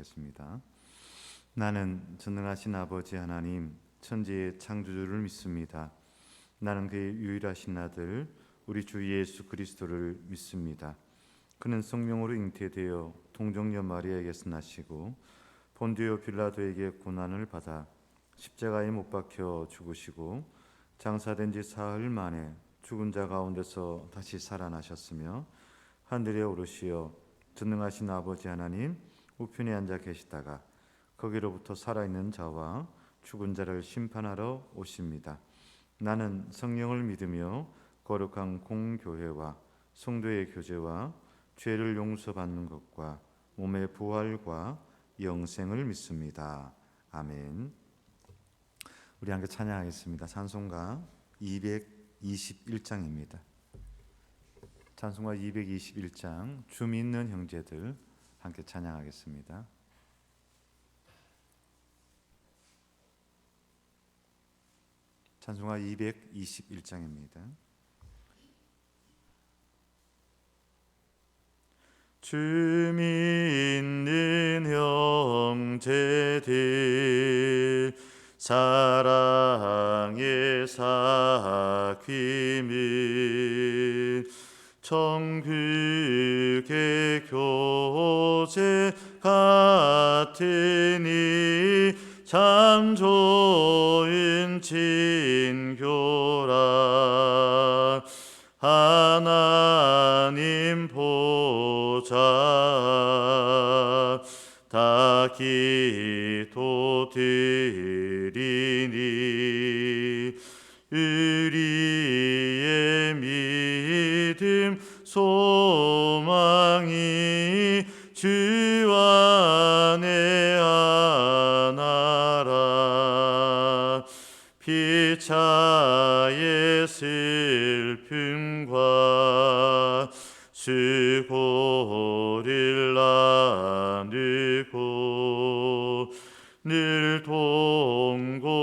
읽겠습니다. 나는 전능하신 아버지 하나님 천지의 창조주를 믿습니다. 나는 그의 유일하신 아들 우리 주 예수 그리스도를 믿습니다. 그는 성령으로 잉태되어 동정녀 마리아에게서 나시고 본디오 빌라도에게 고난을 받아 십자가에 못 박혀 죽으시고 장사된 지 사흘 만에 죽은 자 가운데서 다시 살아나셨으며 하늘에 오르시어 전능하신 아버지 하나님 우편에 앉아 계시다가 거기로부터 살아있는 자와 죽은 자를 심판하러 오십니다. 나는 성령을 믿으며 거룩한 공교회와 성도의 교제와 죄를 용서받는 것과 몸의 부활과 영생을 믿습니다. 아멘. 우리 함께 찬양하겠습니다. 찬송가 221장입니다. 찬송가 221장 주 믿는 형제들 함께 찬양하겠습니다. 찬송가 221장입니다. 주 믿는 형제들 사랑의 사귐을 천국의 교제 같으니 참 좋은 친교라. 하나님 보좌 다 기도드리니 우리의 믿음 소망이 주 안에 하나라. 피차의 슬픔과 수고를 나누고 늘 동고동락하면서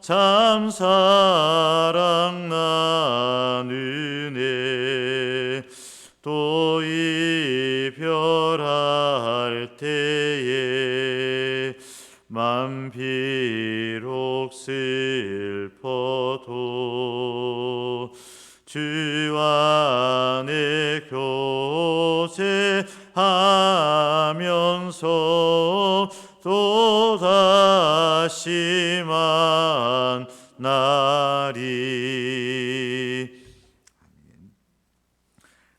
참 사랑 나누네. 또 이별할 때에 맘 비록 슬퍼도 주 안에 교제하면서 또 다시 만나리.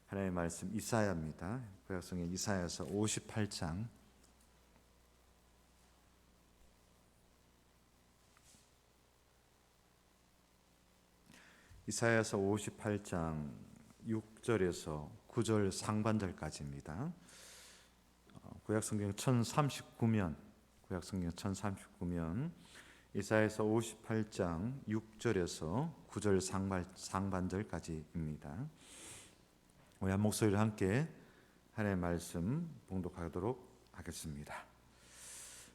하나님의 말씀 이사야입니다. 구약성경 이사야서 58장 이사야서 58장 6절에서 9절 상반절까지입니다. 구약성경 1039면 이사야서 58장 6절에서 9절 상반절까지입니다. 우리 한 목소리를 함께 하나님의 말씀 봉독하도록 하겠습니다.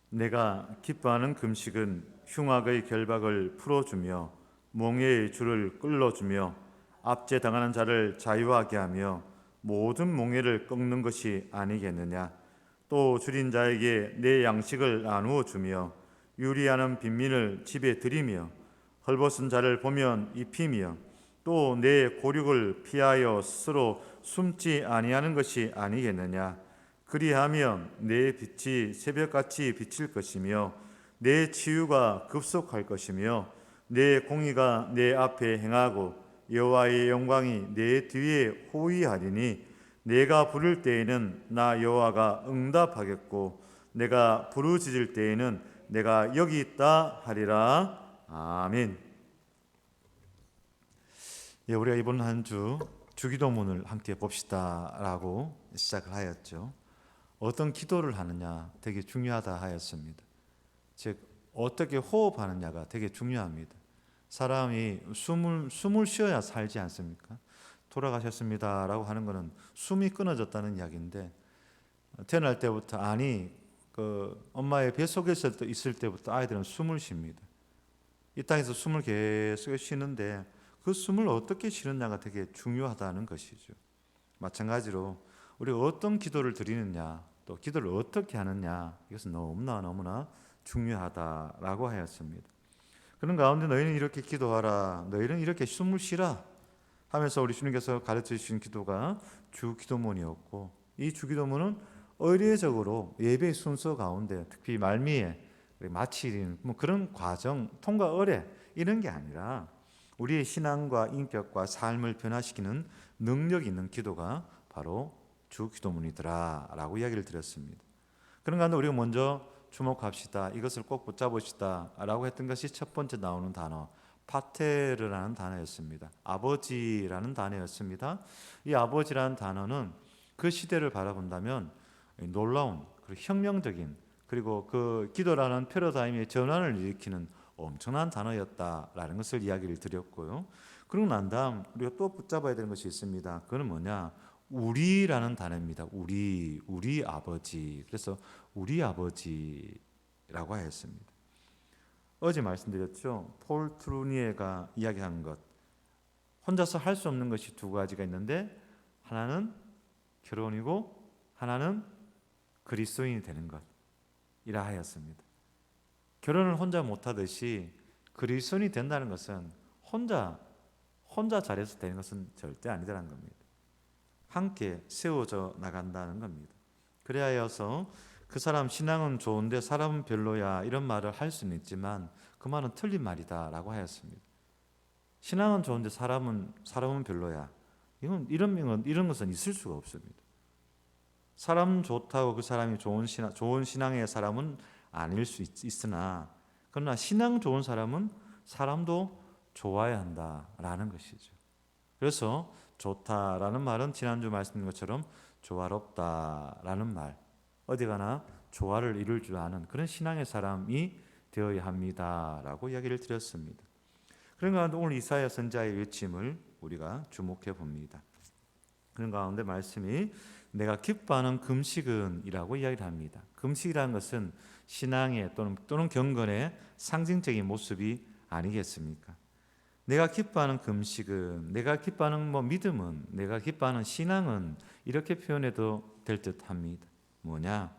내가 기뻐하는 금식은 흉악의 결박을 풀어주며 몽해의 줄을 끌어주며 압제당하는 자를 자유하게 하며 모든 몽해를 꺾는 것이 아니겠느냐. 또 줄인 자에게 내 양식을 나누어 주며 유리하는 빈민을 집에 들이며 헐벗은 자를 보면 입히며 또 내 고륙을 피하여 스스로 숨지 아니하는 것이 아니겠느냐. 그리하면 내 빛이 새벽같이 비칠 것이며 내 치유가 급속할 것이며 내 공의가 내 앞에 행하고 여호와의 영광이 내 뒤에 호위하리니 내가 부를 때에는 나 여호와가 응답하겠고 내가 부르짖을 때에는 내가 여기 있다 하리라. 아멘. 우리가 이번 한 주 주기도문을 함께 봅시다라고 시작을 하였죠. 어떤 기도를 하느냐 되게 중요하다 하였습니다. 즉 어떻게 호흡하느냐가 되게 중요합니다. 사람이 숨을 쉬어야 살지 않습니까? 돌아가셨습니다라고 하는 것은 숨이 끊어졌다는 이야기인데 태어날 때부터 엄마의 뱃속에 있을 때부터 아이들은 숨을 쉽니다. 이 땅에서 숨을 계속 쉬는데 그 숨을 어떻게 쉬느냐가 되게 중요하다는 것이죠. 마찬가지로 우리가 어떤 기도를 드리느냐, 또 기도를 어떻게 하느냐, 이것은 너무나 중요하다라고 하였습니다. 그런 가운데 너희는 이렇게 기도하라, 너희는 이렇게 숨을 쉬라 하면서 우리 주님께서 가르쳐 주신 기도가 주기도문이었고, 이 주기도문은 의례적으로 예배 순서 가운데 특히 말미에 마치는 그런 과정, 통과 의례 이런 게 아니라 우리의 신앙과 인격과 삶을 변화시키는 능력 있는 기도가 바로 주기도문이더라라고 이야기를 드렸습니다. 그런 가운데 우리가 먼저 주목합시다. 이것을 꼭 붙잡으시다 라고 했던 것이 첫 번째 나오는 단어 파테르라는 단어였습니다. 아버지라는 단어였습니다. 이 아버지라는 단어는 그 시대를 바라본다면 놀라운 그리고 혁명적인 그리고 그 기도라는 패러다임의 전환을 일으키는 엄청난 단어였다라는 것을 이야기를 드렸고요. 그러고 난 다음 우리가 또 붙잡아야 되는 것이 있습니다. 그건 뭐냐? 우리라는 단어입니다. 우리 아버지. 그래서 우리 아버지라고 하였습니다. 어제 말씀드렸죠. 폴 트루니에가 이야기한 것, 혼자서 할 수 없는 것이 두 가지가 있는데 하나는 결혼이고 하나는 그리스도인이 되는 것이라 하였습니다. 결혼을 혼자 못하듯이 그리스도인이 된다는 것은 혼자 잘해서 되는 것은 절대 아니라는 겁니다. 함께 세워져 나간다는 겁니다. 그래야여서 그 사람 신앙은 좋은데 사람은 별로야 이런 말을 할 수는 있지만 그 말은 틀린 말이다 라고 하였습니다. 신앙은 좋은데 사람은 별로야, 이런 것은 있을 수가 없습니다. 사람 좋다고 그 사람이 좋은 신앙의 사람은 아닐 수 있으나 그러나 신앙 좋은 사람은 사람도 좋아야 한다라는 것이죠. 그래서 좋다라는 말은 지난주 말씀드린 것처럼 조화롭다라는 말, 어디 가나 조화를 이룰 줄 아는 그런 신앙의 사람이 되어야 합니다라고 이야기를 드렸습니다. 그런 가운데 오늘 이사야 선지자의 외침을 우리가 주목해 봅니다. 그런 가운데 말씀이 내가 기뻐하는 금식은 이라고 이야기를 합니다. 금식이라는 것은 신앙의 또는 경건의 상징적인 모습이 아니겠습니까? 내가 기뻐하는 금식은, 내가 기뻐하는 믿음은, 내가 기뻐하는 신앙은 이렇게 표현해도 될 듯합니다. 뭐냐?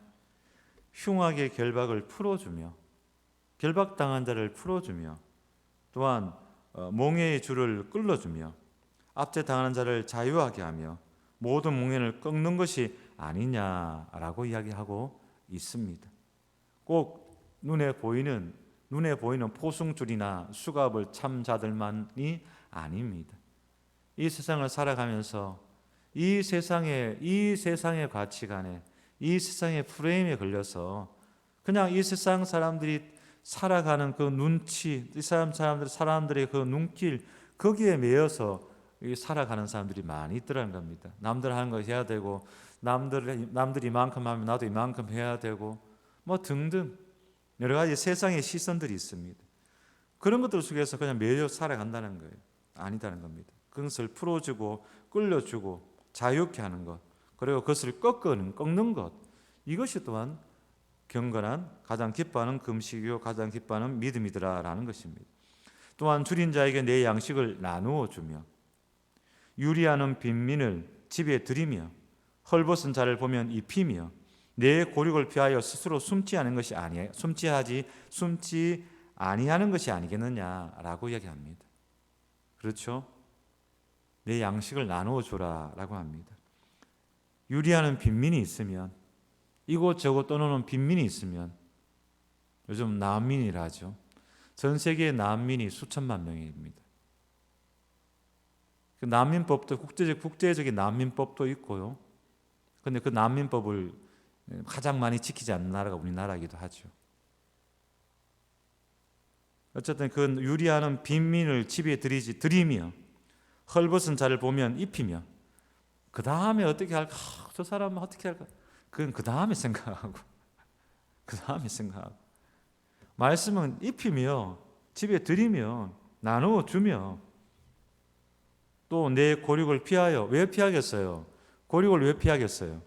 흉악의 결박을 풀어주며 결박당한 자를 풀어주며 또한 몽해의 줄을 끌어주며 압제당하는 자를 자유하게 하며 모든 몽해를 꺾는 것이 아니냐라고 이야기하고 있습니다. 꼭 눈에 보이는 포승줄이나 수갑을 참 자들만이 아닙니다. 이 세상을 살아가면서 이 세상의 가치관에, 이 세상의 프레임에 걸려서 그냥 이 세상 사람들이 살아가는 그 눈치, 이 사람들의 그 눈길, 거기에 매여서 살아가는 사람들이 많이 있더라는 겁니다. 남들 하는 거 해야 되고, 남들이 이만큼 하면 나도 이만큼 해야 되고, 등등 여러 가지 세상의 시선들이 있습니다. 그런 것들 속에서 그냥 매여 살아간다는 거예요. 아니다는 겁니다. 그것을 풀어주고 끌려주고 자유케 하는 것, 그리고 그것을 꺾는 것, 이것이 또한 경건한 가장 기뻐하는 금식이요 가장 기뻐하는 믿음이더라라는 것입니다. 또한 줄인 자에게 내 양식을 나누어 주며 유리하는 빈민을 집에 들이며 헐벗은 자를 보면 입히며 내 고륙을 피하여 스스로 숨지 아니하는 것이 아니겠느냐라고 이야기합니다. 그렇죠? 내 양식을 나누어 주라라고 합니다. 유리하는 빈민이 있으면, 이곳저곳 떠나는 빈민이 있으면, 요즘 난민이라 하죠. 전 세계의 난민이 수천만 명입니다. 그 난민법도 국제적인 난민법도 있고요. 그런데 그 난민법을 가장 많이 지키지 않는 나라가 우리나라이기도 하죠. 어쨌든 그 유리하는 빈민을 집에 들이며 헐벗은 자를 보면 입히며, 그 다음에 어떻게 할까? 저 사람은 어떻게 할까? 그건 그 다음에 생각하고 말씀은 입히며 집에 들이며 나누어 주며 또 내 고륙을 피하여. 왜 피하겠어요? 고륙을 왜 피하겠어요?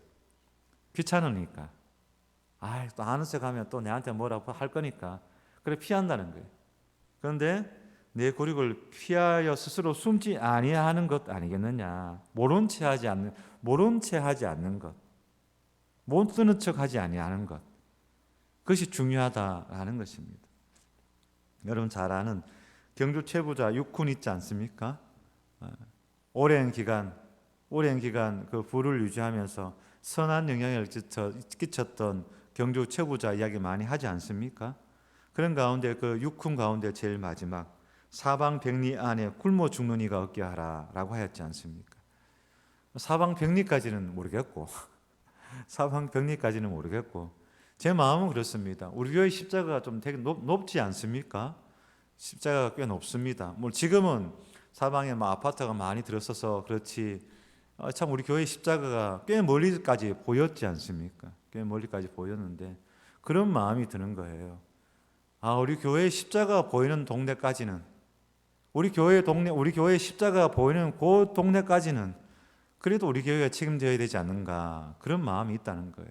귀찮으니까. 또 아는 척 하면 또 내한테 뭐라고 할 거니까 그래 피한다는 거예요. 그런데 내 굴욕을 피하여 스스로 숨지 아니하는 것 아니겠느냐. 모른 채 하지 않는 것, 못 쓰는 척하지 아니하는 것, 그것이 중요하다라는 것입니다. 여러분 잘 아는 경주 최부자 육훈 있지 않습니까? 오랜 기간 그 부를 유지하면서 선한 영향을 끼쳤던 경주 최부자 이야기 많이 하지 않습니까? 그런 가운데 그 육훈 가운데 제일 마지막 사방백리 안에 굶어 죽는 이가 없게 하라라고 하였지 않습니까? 사방백리까지는 모르겠고 제 마음은 그렇습니다. 우리 교회 십자가가 좀 되게 높지 않습니까? 십자가가 꽤 높습니다. 뭐 지금은 사방에 아파트가 많이 들었어서 그렇지, 참 우리 교회 십자가가 꽤 멀리까지 보였지 않습니까? 꽤 멀리까지 보였는데 그런 마음이 드는 거예요. 우리 교회 십자가가 보이는 동네까지는, 우리 교회 십자가가 보이는 그 동네까지는 그래도 우리 교회가 책임져야 되지 않는가, 그런 마음이 있다는 거예요.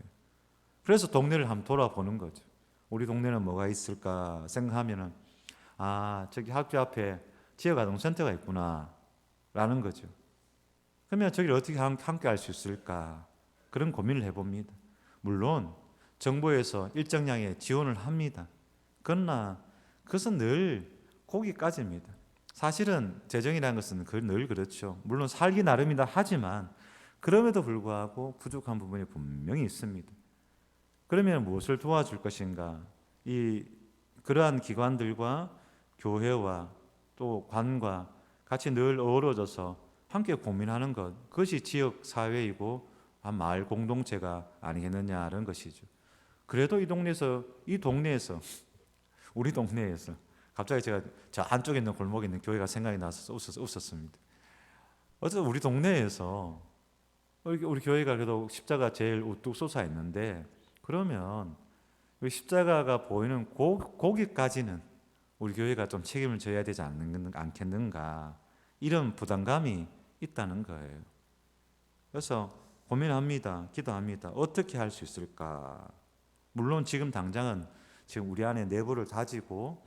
그래서 동네를 한번 돌아보는 거죠. 우리 동네는 뭐가 있을까 생각하면은 저기 학교 앞에 지역아동센터가 있구나 라는 거죠. 그러면 저기를 어떻게 함께 할 수 있을까, 그런 고민을 해봅니다. 물론 정부에서 일정량의 지원을 합니다. 그러나 그것은 늘 거기까지입니다. 사실은 재정이라는 것은 늘 그렇죠. 물론 살기 나름이다 하지만 그럼에도 불구하고 부족한 부분이 분명히 있습니다. 그러면 무엇을 도와줄 것인가? 그러한 기관들과 교회와 또 관과 같이 늘 어우러져서 함께 고민하는 것, 그것이 지역 사회이고 한 마을 공동체가 아니겠느냐는 것이죠. 그래도 이 동네에서 우리 동네에서 갑자기 제가 저 안쪽에 있는 골목에 있는 교회가 생각이 나서 웃었습니다. 어쨌든 우리 동네에서 우리 교회가 그래도 십자가 제일 우뚝 솟아 있는데, 그러면 십자가가 보이는 거기까지는 우리 교회가 좀 책임을 져야 되지 않겠는가, 이런 부담감이 있다는 거예요. 그래서 고민합니다. 기도합니다. 어떻게 할 수 있을까? 물론 지금 당장은 지금 우리 안에 내부를 다지고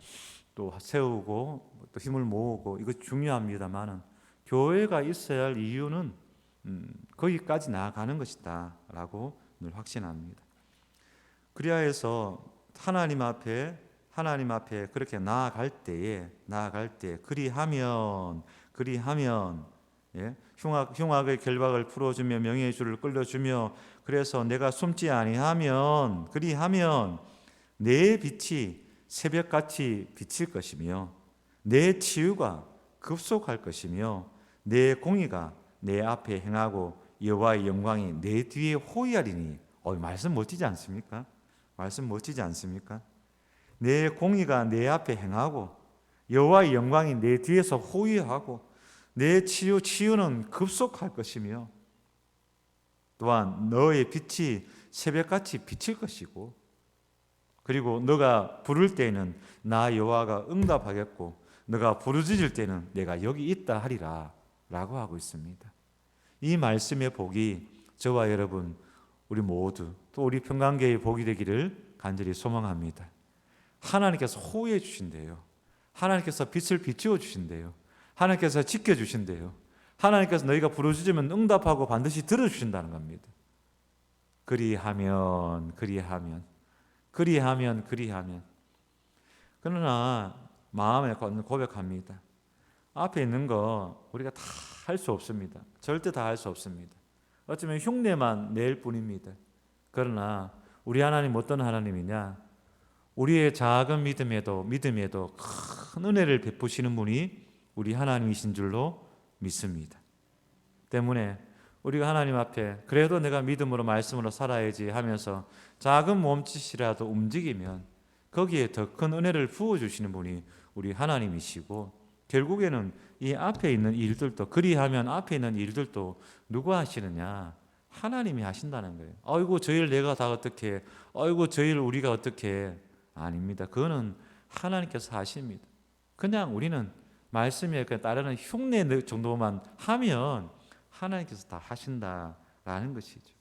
또 세우고 또 힘을 모으고 이거 중요합니다만은, 교회가 있어야 할 이유는 거기까지 나아가는 것이다 라고 늘 확신합니다. 그리하여 해서 하나님 앞에 그렇게 나아갈 때에 그리하면 흉악의 결박을 풀어주며 명예의 줄을 끌려주며, 그래서 내가 숨지 아니하면 그리하면 내 빛이 새벽같이 비칠 것이며 내 치유가 급속할 것이며 내 공의가 내 앞에 행하고 여호와의 영광이 내 뒤에 호위하리니. 말씀 멋지지 않습니까? 내 공의가 내 앞에 행하고 여호와의 영광이 내 뒤에서 호위하고 내 치유는 급속할 것이며 또한 너의 빛이 새벽같이 비칠 것이고, 그리고 너가 부를 때에는 나 여호와가 응답하겠고 너가 부르짖을 때는 내가 여기 있다 하리라 라고 하고 있습니다. 이 말씀의 복이 저와 여러분 우리 모두 또 우리 평강교회의 복이 되기를 간절히 소망합니다. 하나님께서 호위해 주신대요. 하나님께서 빛을 비추어 주신대요. 하나님께서 지켜주신대요. 하나님께서 너희가 부르짖으면 응답하고 반드시 들어주신다는 겁니다. 그리하면. 그러나 마음에 고백합니다. 앞에 있는 거 우리가 다 할 수 없습니다. 절대 다 할 수 없습니다. 어쩌면 흉내만 낼 뿐입니다. 그러나 우리 하나님 어떤 하나님이냐? 우리의 작은 믿음에도 큰 은혜를 베푸시는 분이 우리 하나님이신 줄로 믿습니다. 때문에 우리가 하나님 앞에 그래도 내가 믿음으로 말씀으로 살아야지 하면서 작은 몸짓이라도 움직이면 거기에 더 큰 은혜를 부어주시는 분이 우리 하나님이시고, 결국에는 이 앞에 있는 일들도, 그리하면 앞에 있는 일들도 누가 하시느냐? 하나님이 하신다는 거예요. 아이고 저 일 내가 다 어떻게 해? 아이고 저 일 우리가 어떻게 해? 아닙니다. 그거는 하나님께서 하십니다. 그냥 우리는 말씀에 따르는 흉내 정도만 하면 하나님께서 다 하신다라는 것이죠.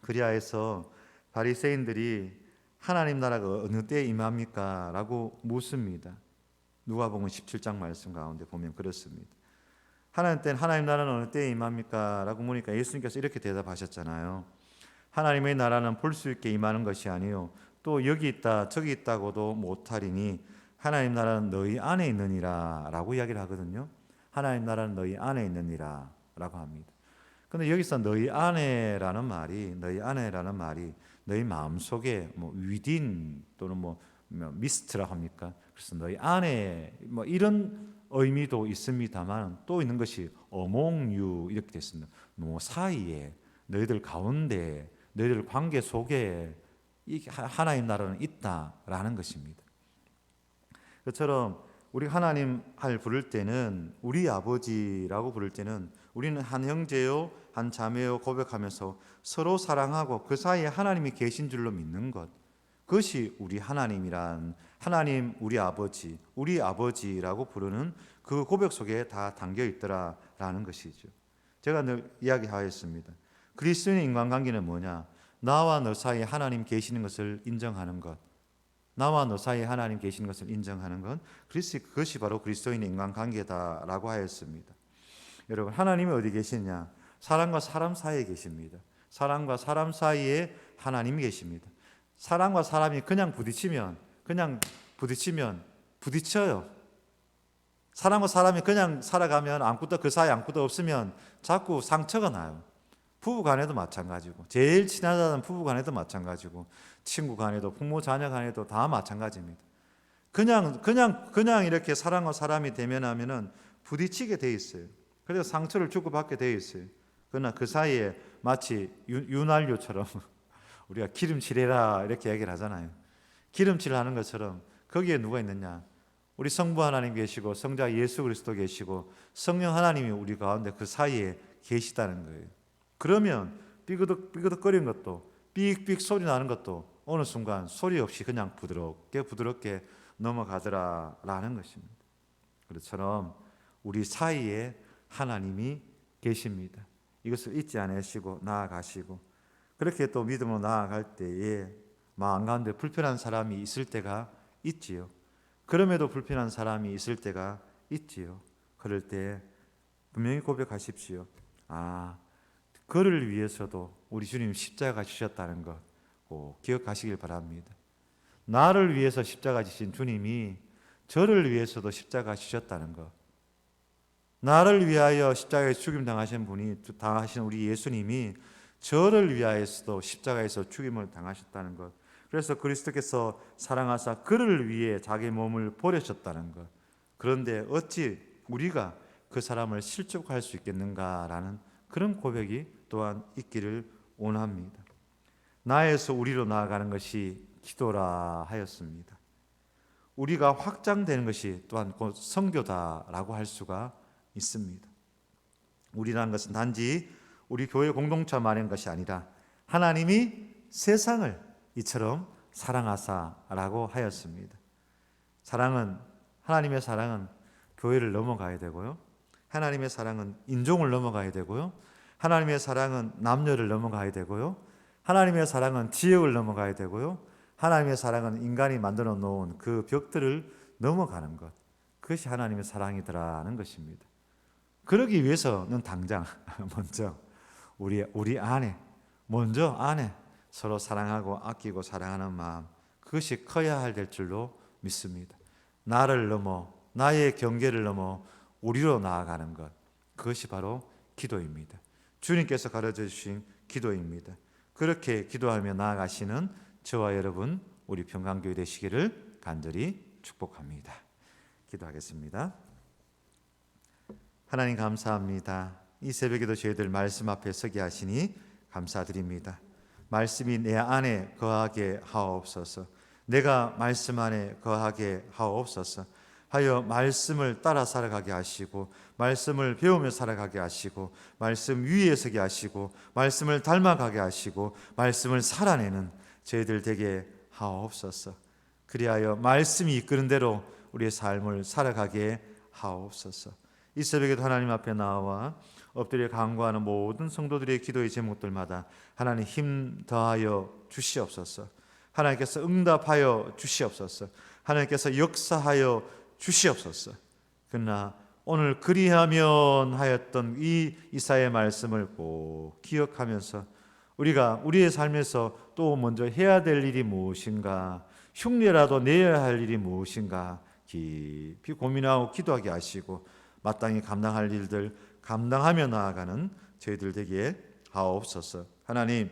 그리하여서 바리새인들이 하나님 나라가 어느 때에 임합니까? 라고 묻습니다. 누가복음 17장 말씀 가운데 보면 그렇습니다. 하나님 때는 하나님 나라는 어느 때에 임합니까? 라고 물으니까 예수님께서 이렇게 대답하셨잖아요. 하나님의 나라는 볼 수 있게 임하는 것이 아니요 또 여기 있다 저기 있다고도 못하리니 하나님 나라는 너희 안에 있느니라 라고 이야기를 하거든요. 하나님 나라는 너희 안에 있느니라 라고 합니다. 근데 여기서 너희 안에라는 말이 너희 마음속에 뭐 within 또는 뭐 midst라 합니까? 그래서 너희 안에 뭐 이런 의미도 있습니다만 또 있는 것이 among you 이렇게 됐습니다. 뭐 사이에 너희들 가운데 너희들 관계 속에 이 하나님 나라는 있다라는 것입니다. 그처럼 우리 하나님 부를 때는 우리 아버지라고 부를 때는 우리는 한 형제요 한 자매요 고백하면서 서로 사랑하고 그 사이에 하나님이 계신 줄로 믿는 것, 그것이 우리 하나님이란 하나님 우리 아버지라고 부르는 그 고백 속에 다 담겨 있더라라는 것이죠. 제가 늘 이야기하였습니다. 그리스도인의 인간관계는 뭐냐? 나와 너 사이에 하나님 계시는 것을 인정하는 것, 나와 너 사이에 하나님 계시는 것을 인정하는 것, 그것이 바로 그리스도인의 인간관계다라고 하였습니다. 여러분, 하나님이 어디 계시냐? 사람과 사람 사이에 계십니다. 사람과 사람 사이에 하나님이 계십니다. 사람과 사람이 그냥 부딪히면 부딪혀요. 사람과 사람이 그냥 살아가면 그 사이에 아무것도 없으면 자꾸 상처가 나요. 부부 간에도 마찬가지고, 제일 친하다는 부부 간에도 마찬가지고, 친구 간에도, 부모 자녀 간에도 다 마찬가지입니다. 그냥 이렇게 사람과 사람이 대면하면은 부딪히게 돼 있어요. 그래서 상처를 주고받게 돼 있어요. 그러나 그 사이에 마치 윤활유처럼 우리가 기름칠해라 이렇게 얘기를 하잖아요. 기름칠을 하는 것처럼 거기에 누가 있느냐? 우리 성부 하나님 계시고 성자 예수 그리스도 계시고 성령 하나님이 우리 가운데 그 사이에 계시다는 거예요. 그러면 삐그덕거리는 것도 삑삑 소리 나는 것도 어느 순간 소리 없이 그냥 부드럽게 넘어가더라라는 것입니다. 그것처럼 우리 사이에 하나님이 계십니다. 이것을 잊지 않으시고 나아가시고, 그렇게 또 믿음으로 나아갈 때에 마음 가운데 불편한 사람이 있을 때가 있지요. 그럼에도 불편한 사람이 있을 때가 있지요. 그럴 때 분명히 고백하십시오. 그를 위해서도 우리 주님 십자가 지셨다는 것 꼭 기억하시길 바랍니다. 나를 위해서 십자가 지신 주님이 저를 위해서도 십자가 지셨다는 것, 나를 위하여 십자가에 죽임 당하신 우리 예수님이 저를 위하여서도 십자가에서 죽임을 당하셨다는 것, 그래서 그리스도께서 사랑하사 그를 위해 자기 몸을 버리셨다는 것, 그런데 어찌 우리가 그 사람을 실족할 수 있겠는가라는 그런 고백이 또한 있기를 원합니다. 나에서 우리로 나아가는 것이 기도라 하였습니다. 우리가 확장되는 것이 또한 곧 선교다라고 할 수가 있습니다. 우리라는 것은 단지 우리 교회 공동체만인 것이 아니라 하나님이 세상을 이처럼 사랑하사라고 하였습니다. 하나님의 사랑은 교회를 넘어가야 되고요. 하나님의 사랑은 인종을 넘어가야 되고요. 하나님의 사랑은 남녀를 넘어가야 되고요. 하나님의 사랑은 지역을 넘어가야 되고요. 하나님의 사랑은 인간이 만들어 놓은 그 벽들을 넘어가는 것, 그것이 하나님의 사랑이더라는 것입니다. 그러기 위해서는 당장 먼저 우리 안에 서로 사랑하고 아끼고 사랑하는 마음, 그것이 커야 될 줄로 믿습니다. 나를 넘어 나의 경계를 넘어 우리로 나아가는 것, 그것이 바로 기도입니다. 주님께서 가르쳐 주신 기도입니다. 그렇게 기도하며 나아가시는 저와 여러분, 우리 평강교회 되시기를 간절히 축복합니다. 기도하겠습니다. 하나님 감사합니다. 이 새벽에도 저희들 말씀 앞에 서게 하시니 감사드립니다. 말씀이 내 안에 거하게 하옵소서. 내가 말씀 안에 거하게 하옵소서. 하여 말씀을 따라 살아가게 하시고, 말씀을 배우며 살아가게 하시고, 말씀 위에 서게 하시고, 말씀을 닮아가게 하시고, 말씀을 살아내는 저희들 되게 하옵소서. 그리하여 말씀이 이끄는 대로 우리의 삶을 살아가게 하옵소서. 이 새벽에도 하나님 앞에 나와 엎드려 간구하는 모든 성도들의 기도의 제목들마다 하나님 힘 더하여 주시옵소서. 하나님께서 응답하여 주시옵소서. 하나님께서 역사하여 주시옵소서. 그러나 오늘 그리하면 하였던 이 이사야의 말씀을 꼭 기억하면서 우리가 우리의 삶에서 또 먼저 해야 될 일이 무엇인가, 흉내라도 내야 할 일이 무엇인가 깊이 고민하고 기도하게 하시고 마땅히 감당할 일들 감당하며 나아가는 저희들 되게 하옵소서. 하나님,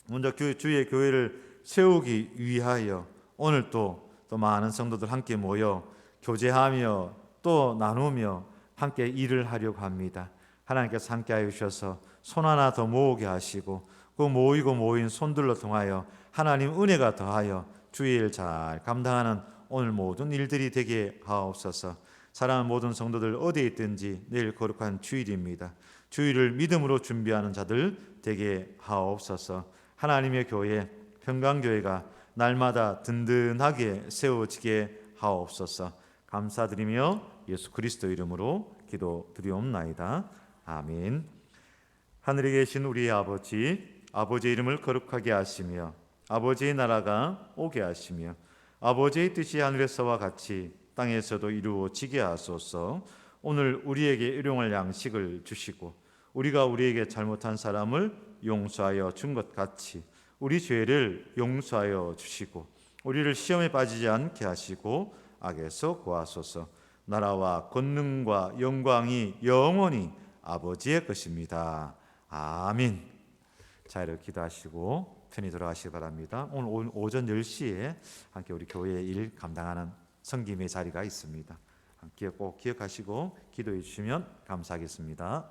먼저 주의 교회를 세우기 위하여 오늘 또 많은 성도들 함께 모여 교제하며 또 나누며 함께 일을 하려고 합니다. 하나님께서 함께 하여 주셔서 손 하나 더 모으게 하시고 그 모인 손들로 통하여 하나님 은혜가 더하여 주의 일 잘 감당하는 오늘 모든 일들이 되게 하옵소서. 사랑하는 모든 성도들 어디에 있든지 내일 거룩한 주일입니다. 주일을 믿음으로 준비하는 자들 되게 하옵소서. 하나님의 교회 평강교회가 날마다 든든하게 세워지게 하옵소서. 감사드리며 예수 그리스도 이름으로 기도드리옵나이다. 아멘. 하늘에 계신 우리 아버지, 아버지의 이름을 거룩하게 하시며 아버지의 나라가 오게 하시며 아버지의 뜻이 하늘에서와 같이 땅에서도 이루어지게 하소서. 오늘 우리에게 일용할 양식을 주시고 우리가 우리에게 잘못한 사람을 용서하여 준 것 같이 우리 죄를 용서하여 주시고 우리를 시험에 빠지지 않게 하시고 악에서 구하소서. 나라와 권능과 영광이 영원히 아버지의 것입니다. 아멘. 자, 이렇게 기도하시고 편히 돌아가시기 바랍니다. 오늘 오전 10시에 함께 우리 교회의 일 감당하는 성김의 자리가 있습니다. 함께 꼭 기억하시고 기도해 주시면 감사하겠습니다.